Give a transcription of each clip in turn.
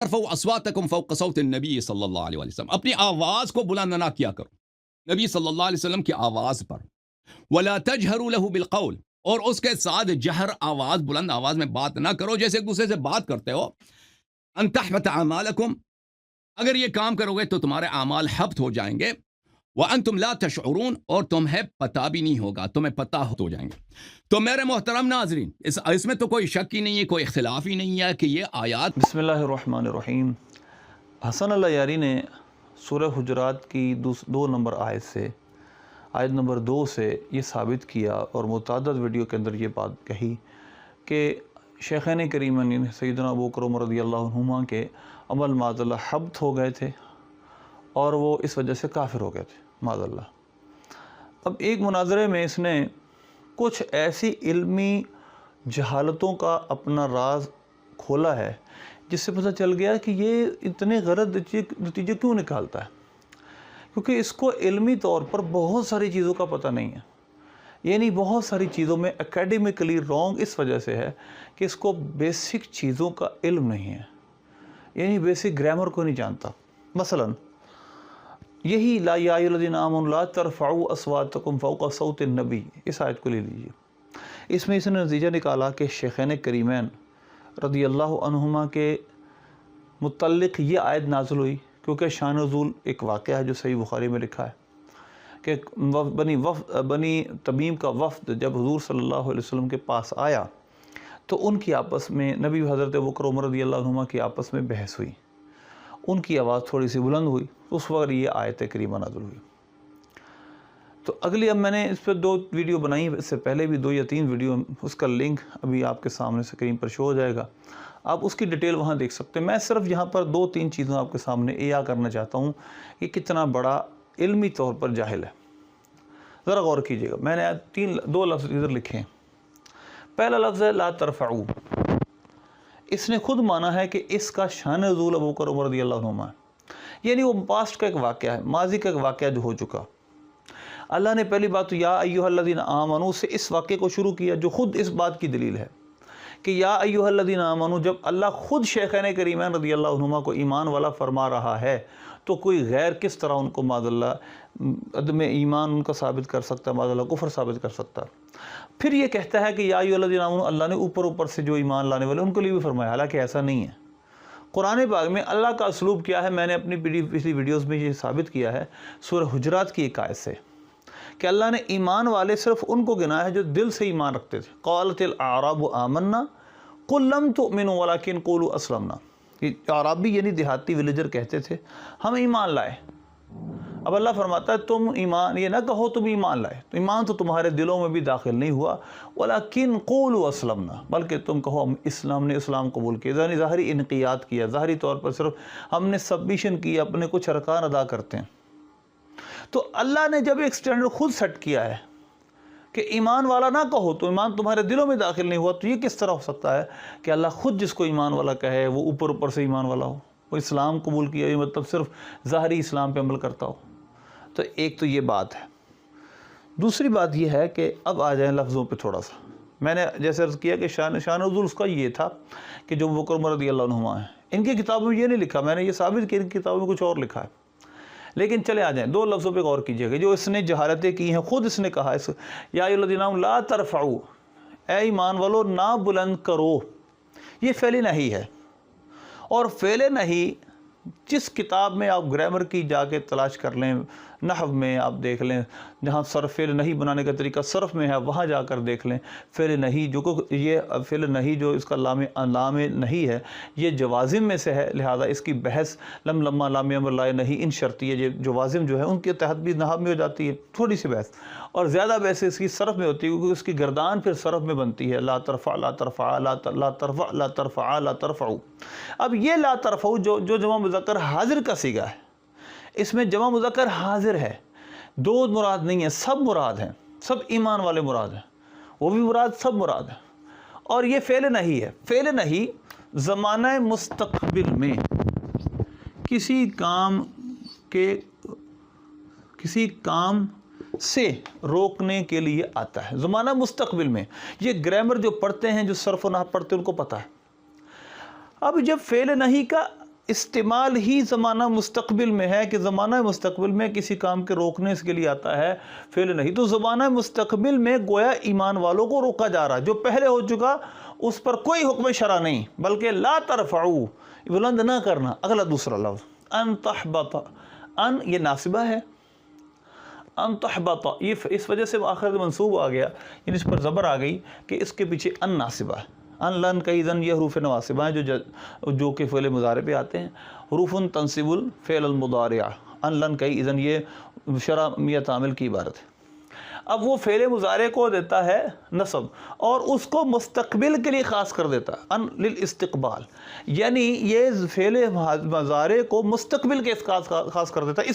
ترفعوا اصواتکم فوق صوت النبی صلی اللہ علیہ وسلم، اپنی آواز کو بلند نہ کیا کرو نبی صلی اللہ علیہ وسلم کی آواز پر. ولا تجہروا له بالقول، اور اس کے ساتھ جہر آواز، بلند آواز میں بات نہ کرو جیسے ایک دوسرے سے بات کرتے ہو. ان تحبط اعمالکم، اگر یہ کام کرو گے تو تمہارے اعمال حبط ہو جائیں گے. وانتم لا تشعرون، اور تمہیں پتہ بھی نہیں ہوگا، تمہیں پتہ ہو جائیں گے. تو میرے محترم ناظرین، اس میں تو کوئی شک ہی نہیں ہے، کوئی اختلاف ہی نہیں ہے کہ یہ آیات. بسم اللہ الرحمن الرحیم. حسن اللہ یاری نے سورہ حجرات کی 2 نمبر آیت سے، آیت نمبر 2 سے یہ ثابت کیا اور متعدد ویڈیو کے اندر یہ بات کہی کہ شیخین کریمین سیدنا ابو بکر عمر رضی اللہ عنہما کے عمل معاذ اللہ حبط ہو گئے تھے اور وہ اس وجہ سے کافر ہو گئے تھے معاذ اللہ. اب ایک مناظرے میں اس نے کچھ ایسی علمی جہالتوں کا اپنا راز کھولا ہے جس سے پتہ چل گیا کہ یہ اتنے غلط نتیجے کیوں نکالتا ہے، کیونکہ اس کو علمی طور پر بہت ساری چیزوں کا پتہ نہیں ہے. یعنی بہت ساری چیزوں میں اکیڈیمکلی رونگ اس وجہ سے ہے کہ اس کو بیسک چیزوں کا علم نہیں ہے، یعنی بیسک گرامر کو نہیں جانتا. مثلا یہی لا یا ایھا الذین آمنوا لا ترفعوا اصواتکم فوق صوت النبی، اس آیت کو لے لیجیے. اس میں اس نے نتیجہ نکالا کہ شیخین کریمین رضی اللہ عنہما کے متعلق یہ آیت نازل ہوئی کیونکہ شان نزول ایک واقعہ ہے جو صحیح بخاری میں لکھا ہے کہ بنی تمیم کا وفد جب حضور صلی اللہ علیہ وسلم کے پاس آیا تو ان کی آپس میں نبی حضرت ابو بکر عمر رضی اللہ عنہما کی آپس میں بحث ہوئی. ان کی آواز تھوڑی سی بلند ہوئی، اس وقت یہ آیت کریمہ نازل ہوئی. تو اگلی اب میں نے اس پہ 2 ویڈیو بنائی، اس سے پہلے بھی 2 یا 3 ویڈیو، اس کا لنک ابھی آپ کے سامنے اسکرین پر شو ہو جائے گا، آپ اس کی ڈیٹیل وہاں دیکھ سکتے ہیں. میں صرف یہاں پر 2-3 چیزیں آپ کے سامنے احاطہ کرنا چاہتا ہوں کہ کتنا بڑا علمی طور پر جاہل ہے. ذرا غور کیجئے گا. میں نے 2 لفظ ادھر لکھے ہیں. پہلا لفظ ہے لا ترفعوا. اس نے خود مانا ہے کہ اس کا شان نزول ابو بکر عمر رضی اللہ عنہما ہے، یعنی وہ پاسٹ کا ایک واقعہ ہے، ماضی کا ایک واقعہ جو ہو چکا. اللہ نے پہلی بات تو یا ایھا الذین آمنوا سے اس واقعے کو شروع کیا جو خود اس بات کی دلیل ہے کہ یا ایھا الذین آمنوا، جب اللہ خود شیخین کریمین رضی اللہ عنہما کو ایمان والا فرما رہا ہے تو کوئی غیر کس طرح ان کو معاذ اللہ عدم ایمان ان کا ثابت کر سکتا ہے، معاذ اللہ کفر ثابت کر سکتا ہے. پھر یہ کہتا ہے کہ یا ایھا الذین آمنوا، اللہ نے اوپر سے جو ایمان لانے والے ان کے لیے بھی فرمایا، حالانکہ ایسا نہیں ہے. قرآن پاک میں اللہ کا اسلوب کیا ہے، میں نے اپنی پچھلی ویڈیوز میں یہ ثابت کیا ہے سورہ حجرات کی ایک آیت سے کہ اللہ نے ایمان والے صرف ان کو گنا ہے جو دل سے ایمان رکھتے تھے. قالت الاعراب آمنا قل لم تؤمنوا ولکن قولوا اسلمنا. یہ عربی یعنی دیہاتی ولیجر کہتے تھے ہم ایمان لائے. اب اللہ فرماتا ہے تم ایمان، یہ نہ کہو تم ایمان لائے، تو ایمان تو تمہارے دلوں میں بھی داخل نہیں ہوا، ولیکن قولوا اسلمنا، بلکہ تم کہو ہم نے اسلام قبول کیا. یعنی ظاہری انقیاد کیا، ظاہری طور پر صرف ہم نے سبمیشن کی، اپنے کچھ ارکان ادا کرتے ہیں. تو اللہ نے جب ایک سٹینڈرڈ خود سیٹ کیا ہے کہ ایمان والا نہ کہو تو ایمان تمہارے دلوں میں داخل نہیں ہوا، تو یہ کس طرح ہو سکتا ہے کہ اللہ خود جس کو ایمان والا کہے وہ اوپر سے ایمان والا ہو، وہ اسلام قبول کیا، یہ مطلب صرف ظاہری اسلام پہ عمل کرتا ہو. تو ایک تو یہ بات ہے. دوسری بات یہ ہے کہ اب آ جائیں لفظوں پہ تھوڑا سا. میں نے جیسے عرض کیا کہ شان نزول اس کا یہ تھا کہ جو ابو بکر عمر رضی اللہ عنہما ہیں، ان کی کتابوں میں یہ نہیں لکھا، میں نے یہ ثابت کیا ان کی کتابوں میں کچھ اور لکھا ہے. لیکن چلے آ جائیں 2 لفظوں پہ غور کیجئے گا جو اس نے جہالتیں کی ہیں. خود اس نے کہا یا ایھا الذین آمنوا لا ترفعوا، اے ایمان والو نہ بلند کرو. یہ فعل نہی ہے، اور فعل نہی جس کتاب میں آپ گرامر کی جا کے تلاش کر لیں، نحو میں آپ دیکھ لیں، جہاں صرف فعل نہی بنانے کا طریقہ صرف میں ہے وہاں جا کر دیکھ لیں. فعل نہی یہ فعل نہی جو اس کا لام نہی ہے یہ جوازم میں سے ہے، لہذا اس کی بحث لما لام امر لا نہی ان شرطی ہے، یہ جوازم جو ہے ان کے تحت بھی نحو میں ہو جاتی ہے تھوڑی سی بحث، اور زیادہ بحث اس کی صرف میں ہوتی ہے کیونکہ اس کی گردان پھر صرف میں بنتی ہے. لا ترفع لا ترفع لا ترفع لا ترفع لا ترفعوا. اب یہ لا ترفعوا جو جمع مذکر حاضر کا صیغہ ہے، اس میں جمع مذکر حاضر ہے، 2 مراد نہیں ہیں، سب مراد ہیں، سب ایمان والے مراد ہیں، وہ بھی مراد سب مراد ہیں. اور یہ فعل نہی ہے. فعل نہی زمانہ مستقبل میں کسی کام سے روکنے کے لیے آتا ہے. زمانہ مستقبل میں یہ گرامر جو پڑھتے ہیں، جو صرف و نحو پڑھتے ہیں، ان کو پتہ ہے. اب جب فعل نہی کا استعمال ہی زمانہ مستقبل میں ہے کہ زمانہ مستقبل میں کسی کام کے روکنے کے لیے آتا ہے، فعل نہیں. تو زمانہ مستقبل میں گویا ایمان والوں کو روکا جا رہا ہے. جو پہلے ہو چکا اس پر کوئی حکم شرع نہیں، بلکہ لا ترفعو، بلند نہ کرنا. اگلا دوسرا لفظ ان تحبط، ان یہ ناصبہ ہے، ان تحبط یہ اس وجہ سے آخر منصوب آ گیا، یعنی اس پر زبر آ گئی کہ اس کے پیچھے ان ناصبہ ہے. ان لن کئی زن یہ حروف نواصبہ ہیں جو کہ فعل مضارع پہ آتے ہیں. حروف تنصب الفعل المضارع، ان لن کئی زن یہ شرعیت عامل کی عبارت ہے. اب وہ فعل مضارع کو دیتا ہے نصب اور اس کو مستقبل کے لیے خاص کر دیتا ہے، ان للاستقبال، یعنی یہ فعل مضارع کو مستقبل کے خاص کر دیتا ہے.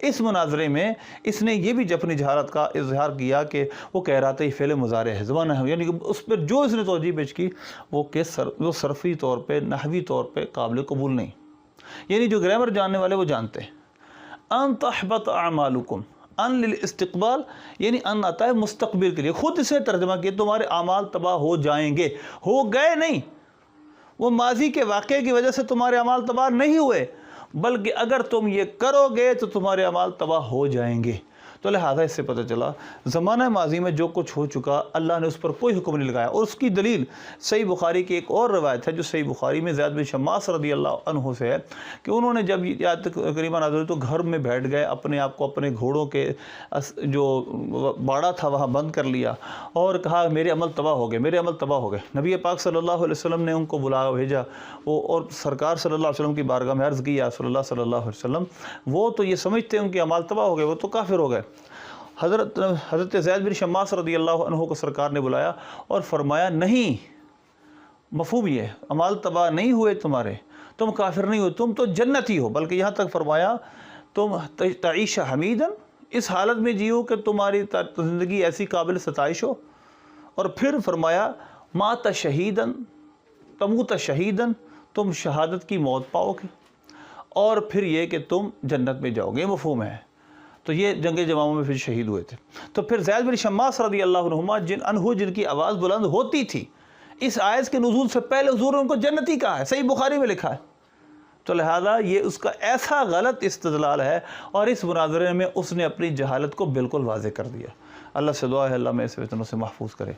اس مناظرے میں اس نے یہ بھی اپنی جہالت کا اظہار کیا کہ وہ کہہ رہا تھا یہ فعل مضارع ہے زمانہ ہے، یعنی کہ اس پر جو اس نے توجہ پیش کی وہ صرفی طور پہ نحوی طور پہ قابل قبول نہیں. یعنی جو گرامر جاننے والے وہ جانتے ہیں. ان تحبط اعمالکم، ان للاستقبال یعنی ان آتا ہے مستقبل کے لیے. خود اسے ترجمہ کیا تمہارے اعمال تباہ ہو جائیں گے، ہو گئے نہیں، وہ ماضی کے واقعے کی وجہ سے تمہارے اعمال تباہ نہیں ہوئے، بلکہ اگر تم یہ کرو گے تو تمہارے اعمال تباہ ہو جائیں گے. تو لہذا اس سے پتہ چلا زمانہ ماضی میں جو کچھ ہو چکا اللہ نے اس پر کوئی حکم نہیں لگایا. اور اس کی دلیل صحیح بخاری کی ایک اور روایت ہے جو صحیح بخاری میں زید بن شماس رضی اللہ عنہ سے ہے کہ انہوں نے جب یہ آیت کریمہ نازل ہوئی تو گھر میں بیٹھ گئے، اپنے آپ کو اپنے گھوڑوں کے جو باڑا تھا وہاں بند کر لیا اور کہا میرے عمل تباہ ہو گئے، میرے عمل تباہ ہو گئے. نبی پاک صلی اللہ علیہ وسلم نے ان کو بلا بھیجا اور سرکار صلی اللہ علیہ وسلم کی بارگاہ میں عرض کی یا رسول اللہ صلی اللہ علیہ وسلم وہ تو یہ سمجھتے ہیں ان کے اعمال تباہ ہو گئے، وہ تو کافر ہو گئے. حضرت زید بن شماس رضی اللہ عنہ کو سرکار نے بلایا اور فرمایا نہیں، مفہوم یہ اعمال تباہ نہیں ہوئے تمہارے، تم کافر نہیں ہو، تم تو جنتی ہو. بلکہ یہاں تک فرمایا تم تعیش حمیدن، اس حالت میں جیو کہ تمہاری زندگی ایسی قابل ستائش ہو. اور پھر فرمایا مات شہیدن، تموت شہیدن، تم شہادت کی موت پاؤ گے، اور پھر یہ کہ تم جنت میں جاؤ گے. یہ مفہوم ہے. تو یہ جنگ جمامہ میں پھر شہید ہوئے تھے. تو پھر زید بن شماس رضی اللہ عنہما جن کی آواز بلند ہوتی تھی، اس آیت کے نزول سے پہلے حضور نے ان کو جنتی کہا ہے، صحیح بخاری میں لکھا ہے. تو لہذا یہ اس کا ایسا غلط استدلال ہے اور اس مناظرے میں اس نے اپنی جہالت کو بالکل واضح کر دیا. اللہ سے دعا ہے اللہ میں اس فتنوں سے محفوظ کرے.